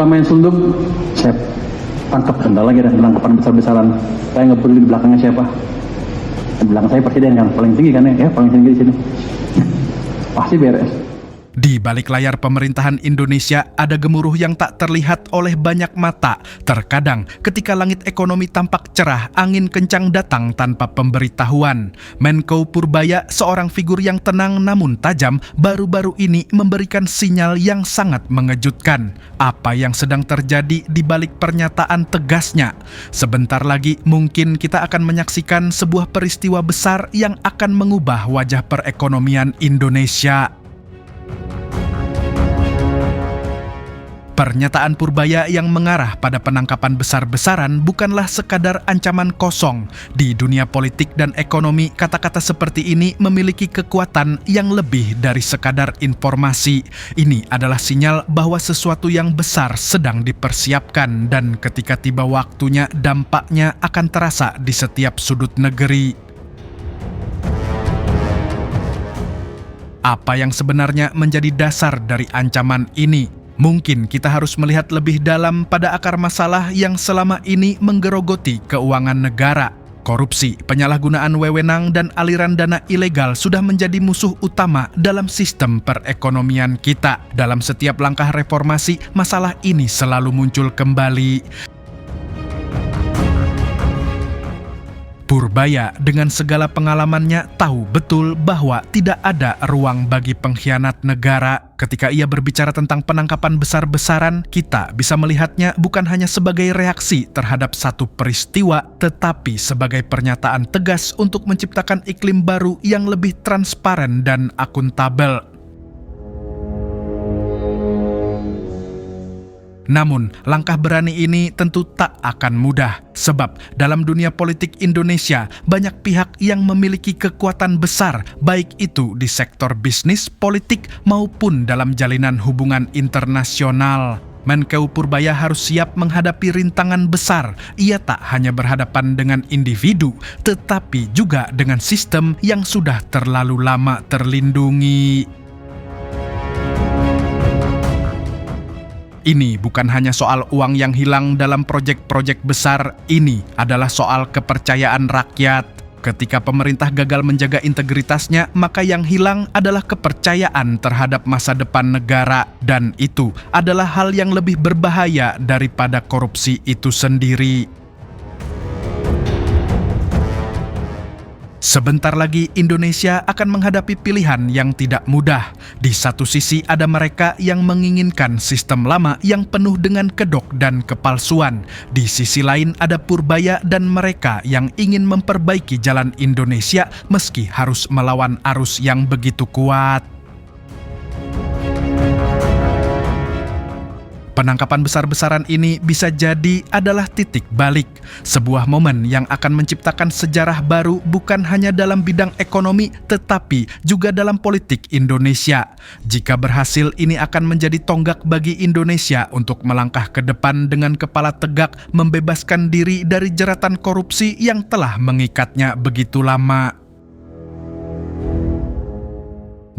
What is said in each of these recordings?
Main sunduk, saya tangkap bentar lagi dan penangkapan besar-besaran. Saya nggak peduli di belakangnya siapa. Di belakang saya presiden yang paling tinggi kan ya paling tinggi di sini. Pasti beres. Di balik layar pemerintahan Indonesia ada gemuruh yang tak terlihat oleh banyak mata. Terkadang ketika langit ekonomi tampak cerah, angin kencang datang tanpa pemberitahuan. Menko Purbaya, seorang figur yang tenang namun tajam, baru-baru ini memberikan sinyal yang sangat mengejutkan. Apa yang sedang terjadi di balik pernyataan tegasnya? Sebentar lagi mungkin kita akan menyaksikan sebuah peristiwa besar yang akan mengubah wajah perekonomian Indonesia. Pernyataan Purbaya yang mengarah pada penangkapan besar-besaran bukanlah sekadar ancaman kosong. Di dunia politik dan ekonomi, kata-kata seperti ini memiliki kekuatan yang lebih dari sekadar informasi. Ini adalah sinyal bahwa sesuatu yang besar sedang dipersiapkan dan ketika tiba waktunya, dampaknya akan terasa di setiap sudut negeri. Apa yang sebenarnya menjadi dasar dari ancaman ini? Mungkin kita harus melihat lebih dalam pada akar masalah yang selama ini menggerogoti keuangan negara. Korupsi, penyalahgunaan wewenang, dan aliran dana ilegal sudah menjadi musuh utama dalam sistem perekonomian kita. Dalam setiap langkah reformasi, masalah ini selalu muncul kembali. Purbaya dengan segala pengalamannya tahu betul bahwa tidak ada ruang bagi pengkhianat negara. Ketika ia berbicara tentang penangkapan besar-besaran, kita bisa melihatnya bukan hanya sebagai reaksi terhadap satu peristiwa, tetapi sebagai pernyataan tegas untuk menciptakan iklim baru yang lebih transparan dan akuntabel. Namun, langkah berani ini tentu tak akan mudah, sebab dalam dunia politik Indonesia banyak pihak yang memiliki kekuatan besar, baik itu di sektor bisnis, politik, maupun dalam jalinan hubungan internasional. Menko Purbaya harus siap menghadapi rintangan besar. Ia tak hanya berhadapan dengan individu, tetapi juga dengan sistem yang sudah terlalu lama terlindungi. Ini bukan hanya soal uang yang hilang dalam proyek-proyek besar, ini adalah soal kepercayaan rakyat. Ketika pemerintah gagal menjaga integritasnya, maka yang hilang adalah kepercayaan terhadap masa depan negara. Dan itu adalah hal yang lebih berbahaya daripada korupsi itu sendiri. Sebentar lagi Indonesia akan menghadapi pilihan yang tidak mudah. Di satu sisi ada mereka yang menginginkan sistem lama yang penuh dengan kedok dan kepalsuan. Di sisi lain ada Purbaya dan mereka yang ingin memperbaiki jalan Indonesia meski harus melawan arus yang begitu kuat. Penangkapan besar-besaran ini bisa jadi adalah titik balik, sebuah momen yang akan menciptakan sejarah baru bukan hanya dalam bidang ekonomi, tetapi juga dalam politik Indonesia. Jika berhasil, ini akan menjadi tonggak bagi Indonesia untuk melangkah ke depan dengan kepala tegak, membebaskan diri dari jeratan korupsi yang telah mengikatnya begitu lama.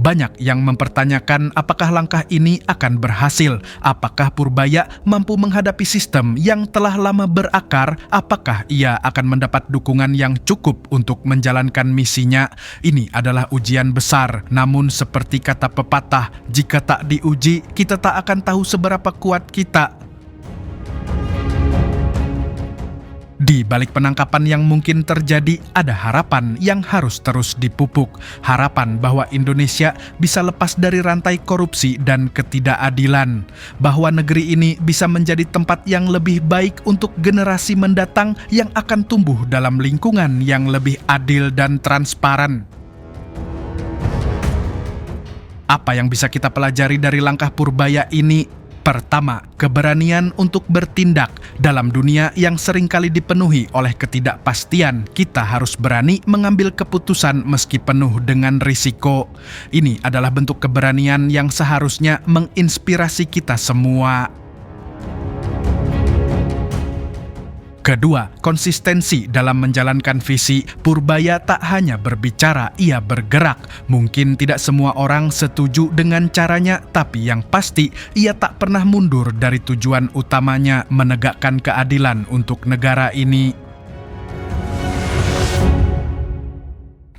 Banyak yang mempertanyakan apakah langkah ini akan berhasil, apakah Purbaya mampu menghadapi sistem yang telah lama berakar, apakah ia akan mendapat dukungan yang cukup untuk menjalankan misinya. Ini adalah ujian besar, namun seperti kata pepatah, jika tak diuji, kita tak akan tahu seberapa kuat kita. Di balik penangkapan yang mungkin terjadi, ada harapan yang harus terus dipupuk. Harapan bahwa Indonesia bisa lepas dari rantai korupsi dan ketidakadilan. Bahwa negeri ini bisa menjadi tempat yang lebih baik untuk generasi mendatang yang akan tumbuh dalam lingkungan yang lebih adil dan transparan. Apa yang bisa kita pelajari dari langkah Purbaya ini? Pertama, keberanian untuk bertindak. Dalam dunia yang seringkali dipenuhi oleh ketidakpastian, kita harus berani mengambil keputusan meski penuh dengan risiko. Ini adalah bentuk keberanian yang seharusnya menginspirasi kita semua. Kedua, konsistensi dalam menjalankan visi. Purbaya tak hanya berbicara, ia bergerak. Mungkin tidak semua orang setuju dengan caranya, tapi yang pasti ia tak pernah mundur dari tujuan utamanya, menegakkan keadilan untuk negara ini.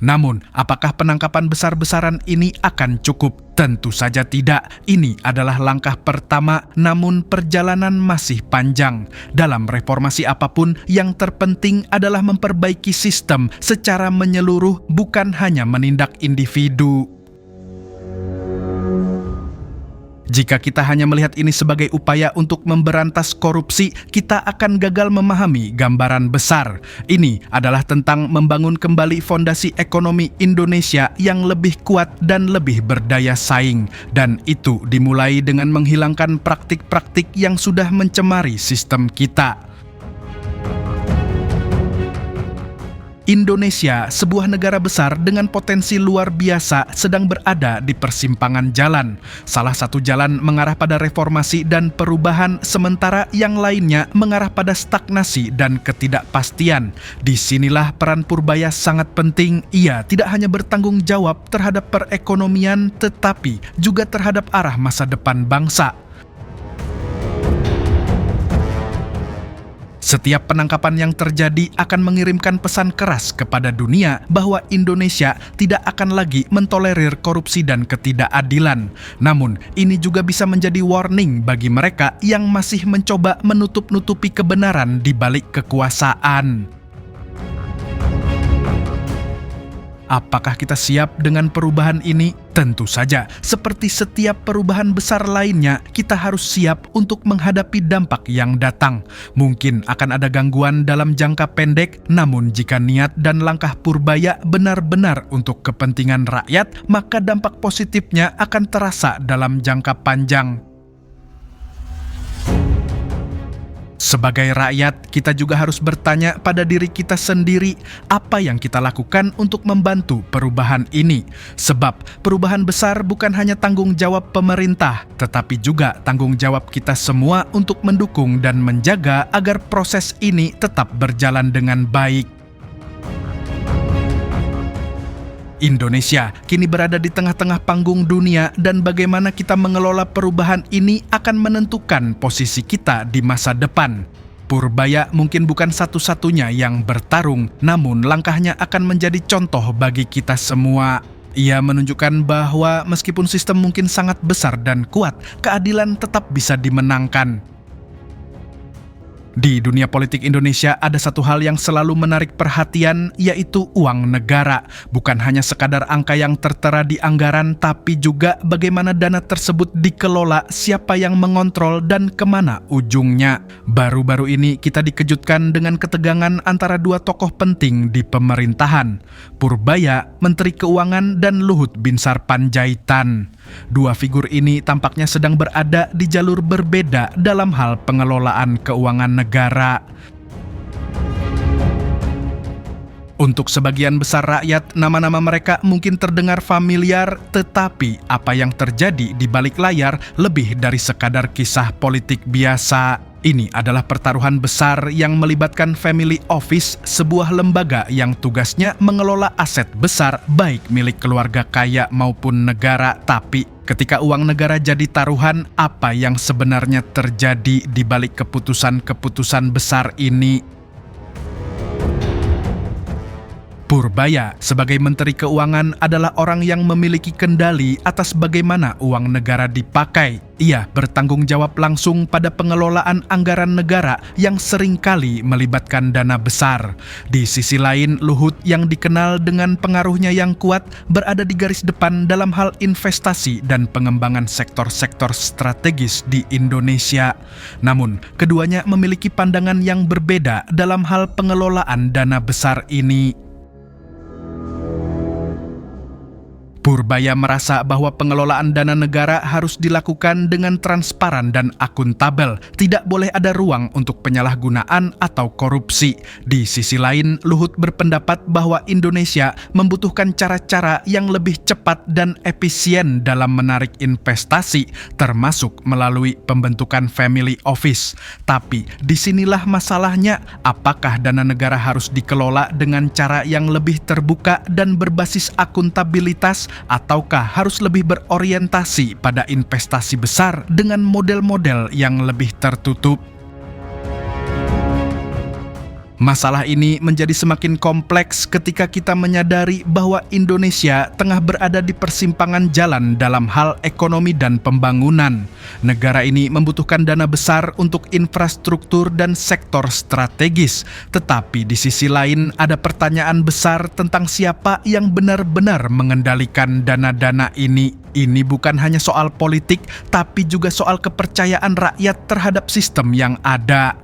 Namun, apakah penangkapan besar-besaran ini akan cukup? Tentu saja tidak. Ini adalah langkah pertama, namun perjalanan masih panjang. Dalam reformasi apapun, yang terpenting adalah memperbaiki sistem secara menyeluruh, bukan hanya menindak individu. Jika kita hanya melihat ini sebagai upaya untuk memberantas korupsi, kita akan gagal memahami gambaran besar. Ini adalah tentang membangun kembali fondasi ekonomi Indonesia yang lebih kuat dan lebih berdaya saing. Dan itu dimulai dengan menghilangkan praktik-praktik yang sudah mencemari sistem kita. Indonesia, sebuah negara besar dengan potensi luar biasa, sedang berada di persimpangan jalan. Salah satu jalan mengarah pada reformasi dan perubahan, sementara yang lainnya mengarah pada stagnasi dan ketidakpastian. Disinilah peran Purbaya sangat penting. Ia tidak hanya bertanggung jawab terhadap perekonomian, tetapi juga terhadap arah masa depan bangsa. Setiap penangkapan yang terjadi akan mengirimkan pesan keras kepada dunia bahwa Indonesia tidak akan lagi mentolerir korupsi dan ketidakadilan. Namun, ini juga bisa menjadi warning bagi mereka yang masih mencoba menutup-nutupi kebenaran di balik kekuasaan. Apakah kita siap dengan perubahan ini? Tentu saja, seperti setiap perubahan besar lainnya, kita harus siap untuk menghadapi dampak yang datang. Mungkin akan ada gangguan dalam jangka pendek, namun jika niat dan langkah Purbaya benar-benar untuk kepentingan rakyat, maka dampak positifnya akan terasa dalam jangka panjang. Sebagai rakyat, kita juga harus bertanya pada diri kita sendiri, apa yang kita lakukan untuk membantu perubahan ini. Sebab perubahan besar bukan hanya tanggung jawab pemerintah, tetapi juga tanggung jawab kita semua untuk mendukung dan menjaga agar proses ini tetap berjalan dengan baik. Indonesia kini berada di tengah-tengah panggung dunia, dan bagaimana kita mengelola perubahan ini akan menentukan posisi kita di masa depan. Purbaya mungkin bukan satu-satunya yang bertarung, namun langkahnya akan menjadi contoh bagi kita semua. Ia menunjukkan bahwa meskipun sistem mungkin sangat besar dan kuat, keadilan tetap bisa dimenangkan. Di dunia politik Indonesia ada satu hal yang selalu menarik perhatian, yaitu uang negara. Bukan hanya sekadar angka yang tertera di anggaran, tapi juga bagaimana dana tersebut dikelola, siapa yang mengontrol, dan kemana ujungnya. Baru-baru ini kita dikejutkan dengan ketegangan antara dua tokoh penting di pemerintahan, Purbaya, Menteri Keuangan, dan Luhut Binsar Panjaitan. Dua figur ini tampaknya sedang berada di jalur berbeda dalam hal pengelolaan keuangan negara. Untuk sebagian besar rakyat, nama-nama mereka mungkin terdengar familiar, tetapi apa yang terjadi di balik layar lebih dari sekadar kisah politik biasa. Ini adalah pertaruhan besar yang melibatkan family office, sebuah lembaga yang tugasnya mengelola aset besar baik milik keluarga kaya maupun negara. Tapi ketika uang negara jadi taruhan, apa yang sebenarnya terjadi di balik keputusan-keputusan besar ini? Purbaya sebagai Menteri Keuangan adalah orang yang memiliki kendali atas bagaimana uang negara dipakai. Ia bertanggung jawab langsung pada pengelolaan anggaran negara yang seringkali melibatkan dana besar. Di sisi lain, Luhut yang dikenal dengan pengaruhnya yang kuat berada di garis depan dalam hal investasi dan pengembangan sektor-sektor strategis di Indonesia. Namun, keduanya memiliki pandangan yang berbeda dalam hal pengelolaan dana besar ini. Purbaya merasa bahwa pengelolaan dana negara harus dilakukan dengan transparan dan akuntabel. Tidak boleh ada ruang untuk penyalahgunaan atau korupsi. Di sisi lain, Luhut berpendapat bahwa Indonesia membutuhkan cara-cara yang lebih cepat dan efisien dalam menarik investasi, termasuk melalui pembentukan family office. Tapi disinilah masalahnya, apakah dana negara harus dikelola dengan cara yang lebih terbuka dan berbasis akuntabilitas, ataukah harus lebih berorientasi pada investasi besar dengan model-model yang lebih tertutup? Masalah ini menjadi semakin kompleks ketika kita menyadari bahwa Indonesia tengah berada di persimpangan jalan dalam hal ekonomi dan pembangunan. Negara ini membutuhkan dana besar untuk infrastruktur dan sektor strategis, tetapi di sisi lain ada pertanyaan besar tentang siapa yang benar-benar mengendalikan dana-dana ini. Ini bukan hanya soal politik, tapi juga soal kepercayaan rakyat terhadap sistem yang ada.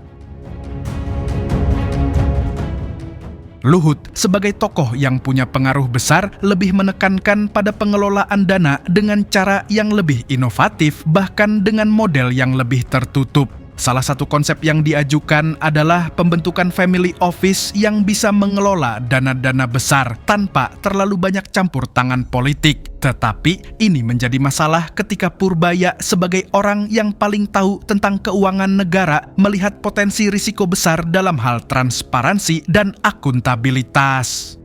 Luhut sebagai tokoh yang punya pengaruh besar lebih menekankan pada pengelolaan dana dengan cara yang lebih inovatif, bahkan dengan model yang lebih tertutup. Salah satu konsep yang diajukan adalah pembentukan family office yang bisa mengelola dana-dana besar tanpa terlalu banyak campur tangan politik. Tetapi ini menjadi masalah ketika Purbaya sebagai orang yang paling tahu tentang keuangan negara melihat potensi risiko besar dalam hal transparansi dan akuntabilitas.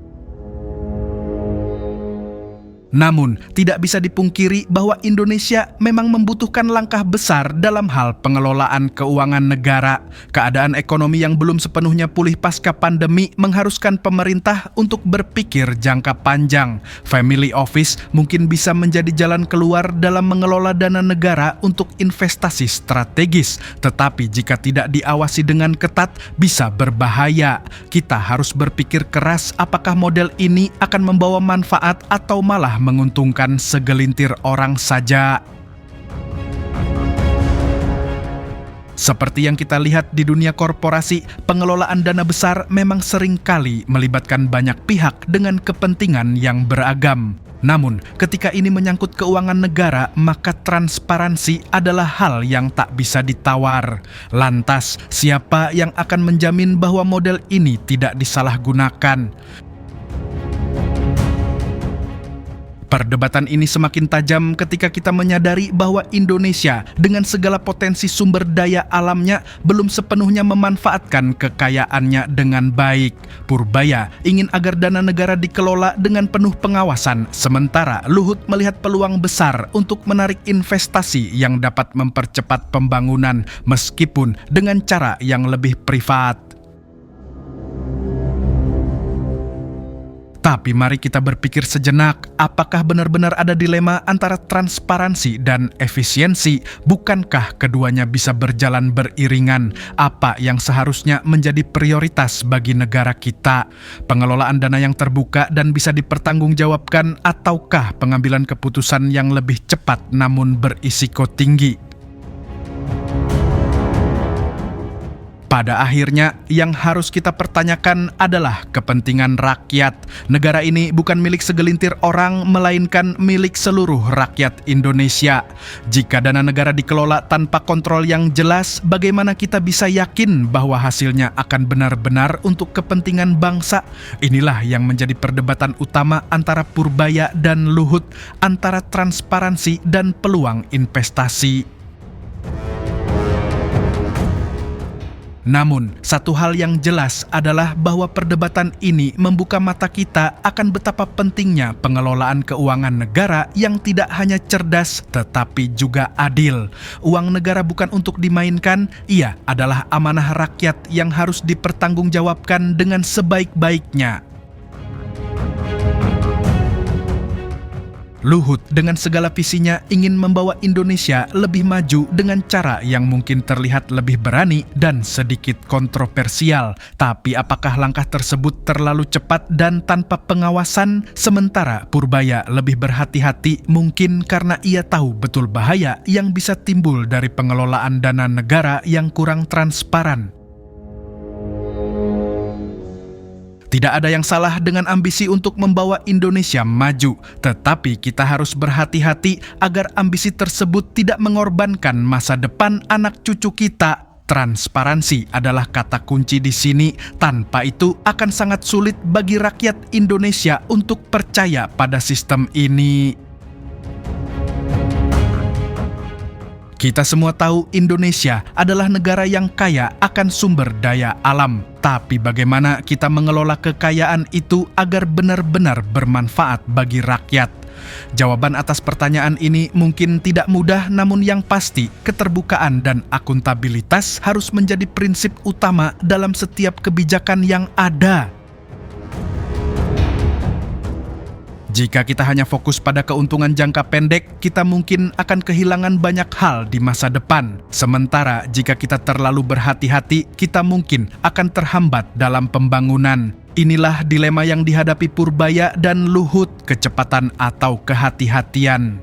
Namun, tidak bisa dipungkiri bahwa Indonesia memang membutuhkan langkah besar dalam hal pengelolaan keuangan negara. Keadaan ekonomi yang belum sepenuhnya pulih pasca pandemi mengharuskan pemerintah untuk berpikir jangka panjang. Family office mungkin bisa menjadi jalan keluar dalam mengelola dana negara untuk investasi strategis. Tetapi jika tidak diawasi dengan ketat, bisa berbahaya. Kita harus berpikir keras apakah model ini akan membawa manfaat atau malah menguntungkan segelintir orang saja. Seperti yang kita lihat di dunia korporasi, pengelolaan dana besar memang sering kali melibatkan banyak pihak dengan kepentingan yang beragam. Namun, ketika ini menyangkut keuangan negara, maka transparansi adalah hal yang tak bisa ditawar. Lantas, siapa yang akan menjamin bahwa model ini tidak disalahgunakan? Perdebatan ini semakin tajam ketika kita menyadari bahwa Indonesia dengan segala potensi sumber daya alamnya belum sepenuhnya memanfaatkan kekayaannya dengan baik. Purbaya ingin agar dana negara dikelola dengan penuh pengawasan, sementara Luhut melihat peluang besar untuk menarik investasi yang dapat mempercepat pembangunan meskipun dengan cara yang lebih privat. Tapi mari kita berpikir sejenak, apakah benar-benar ada dilema antara transparansi dan efisiensi? Bukankah keduanya bisa berjalan beriringan? Apa yang seharusnya menjadi prioritas bagi negara kita? Pengelolaan dana yang terbuka dan bisa dipertanggungjawabkan, ataukah pengambilan keputusan yang lebih cepat namun berisiko tinggi? Pada akhirnya, yang harus kita pertanyakan adalah kepentingan rakyat. Negara ini bukan milik segelintir orang, melainkan milik seluruh rakyat Indonesia. Jika dana negara dikelola tanpa kontrol yang jelas, bagaimana kita bisa yakin bahwa hasilnya akan benar-benar untuk kepentingan bangsa? Inilah yang menjadi perdebatan utama antara Purbaya dan Luhut, antara transparansi dan peluang investasi. Namun, satu hal yang jelas adalah bahwa perdebatan ini membuka mata kita akan betapa pentingnya pengelolaan keuangan negara yang tidak hanya cerdas tetapi juga adil. Uang negara bukan untuk dimainkan, ia adalah amanah rakyat yang harus dipertanggungjawabkan dengan sebaik-baiknya. Luhut dengan segala visinya ingin membawa Indonesia lebih maju dengan cara yang mungkin terlihat lebih berani dan sedikit kontroversial. Tapi apakah langkah tersebut terlalu cepat dan tanpa pengawasan? Sementara Purbaya lebih berhati-hati mungkin karena ia tahu betul bahaya yang bisa timbul dari pengelolaan dana negara yang kurang transparan. Tidak ada yang salah dengan ambisi untuk membawa Indonesia maju, tetapi kita harus berhati-hati agar ambisi tersebut tidak mengorbankan masa depan anak cucu kita. Transparansi adalah kata kunci di sini. Tanpa itu akan sangat sulit bagi rakyat Indonesia untuk percaya pada sistem ini. Kita semua tahu Indonesia adalah negara yang kaya akan sumber daya alam. Tapi bagaimana kita mengelola kekayaan itu agar benar-benar bermanfaat bagi rakyat? Jawaban atas pertanyaan ini mungkin tidak mudah, namun yang pasti keterbukaan dan akuntabilitas harus menjadi prinsip utama dalam setiap kebijakan yang ada. Jika kita hanya fokus pada keuntungan jangka pendek, kita mungkin akan kehilangan banyak hal di masa depan. Sementara jika kita terlalu berhati-hati, kita mungkin akan terhambat dalam pembangunan. Inilah dilema yang dihadapi Purbaya dan Luhut, kecepatan atau kehati-hatian.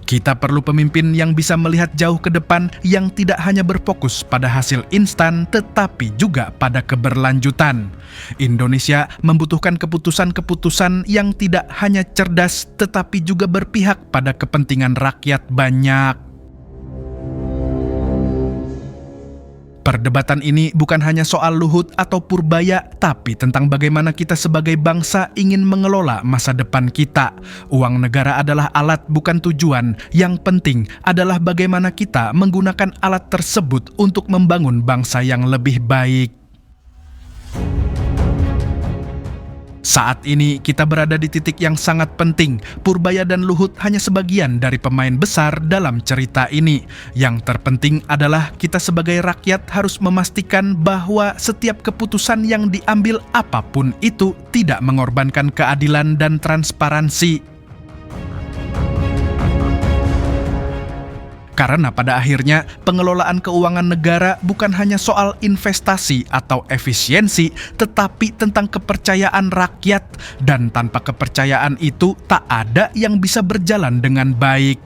Kita perlu pemimpin yang bisa melihat jauh ke depan, yang tidak hanya berfokus pada hasil instan, tetapi juga pada keberlanjutan. Indonesia membutuhkan keputusan-keputusan yang tidak hanya cerdas, tetapi juga berpihak pada kepentingan rakyat banyak. Perdebatan ini bukan hanya soal Luhut atau Purbaya, tapi tentang bagaimana kita sebagai bangsa ingin mengelola masa depan kita. Uang negara adalah alat, bukan tujuan. Yang penting adalah bagaimana kita menggunakan alat tersebut untuk membangun bangsa yang lebih baik. Saat ini kita berada di titik yang sangat penting. Purbaya dan Luhut hanya sebagian dari pemain besar dalam cerita ini. Yang terpenting adalah kita sebagai rakyat harus memastikan bahwa setiap keputusan yang diambil apapun itu tidak mengorbankan keadilan dan transparansi. Karena pada akhirnya pengelolaan keuangan negara bukan hanya soal investasi atau efisiensi, tetapi tentang kepercayaan rakyat. Dan tanpa kepercayaan itu tak ada yang bisa berjalan dengan baik.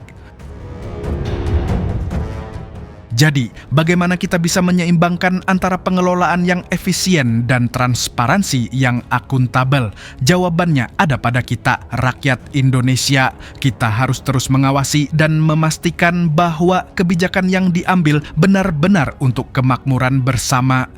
Jadi, bagaimana kita bisa menyeimbangkan antara pengelolaan yang efisien dan transparansi yang akuntabel? Jawabannya ada pada kita, rakyat Indonesia. Kita harus terus mengawasi dan memastikan bahwa kebijakan yang diambil benar-benar untuk kemakmuran bersama.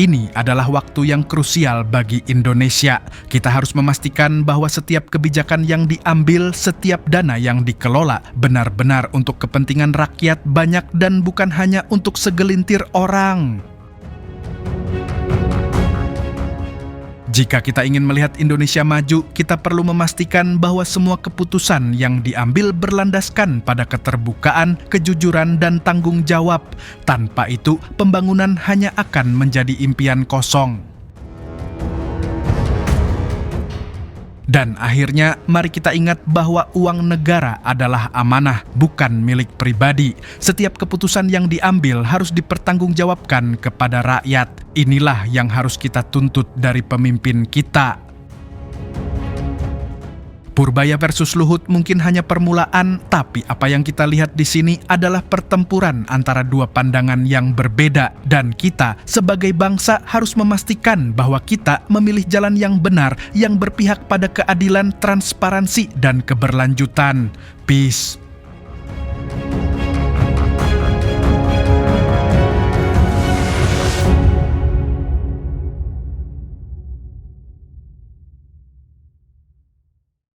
Ini adalah waktu yang krusial bagi Indonesia. Kita harus memastikan bahwa setiap kebijakan yang diambil, setiap dana yang dikelola benar-benar untuk kepentingan rakyat banyak dan bukan hanya untuk segelintir orang. Jika kita ingin melihat Indonesia maju, kita perlu memastikan bahwa semua keputusan yang diambil berlandaskan pada keterbukaan, kejujuran, dan tanggung jawab. Tanpa itu, pembangunan hanya akan menjadi impian kosong. Dan akhirnya, mari kita ingat bahwa uang negara adalah amanah, bukan milik pribadi. Setiap keputusan yang diambil harus dipertanggungjawabkan kepada rakyat. Inilah yang harus kita tuntut dari pemimpin kita. Purbaya versus Luhut mungkin hanya permulaan, tapi apa yang kita lihat di sini adalah pertempuran antara dua pandangan yang berbeda, dan kita sebagai bangsa harus memastikan bahwa kita memilih jalan yang benar, yang berpihak pada keadilan, transparansi, dan keberlanjutan. Peace.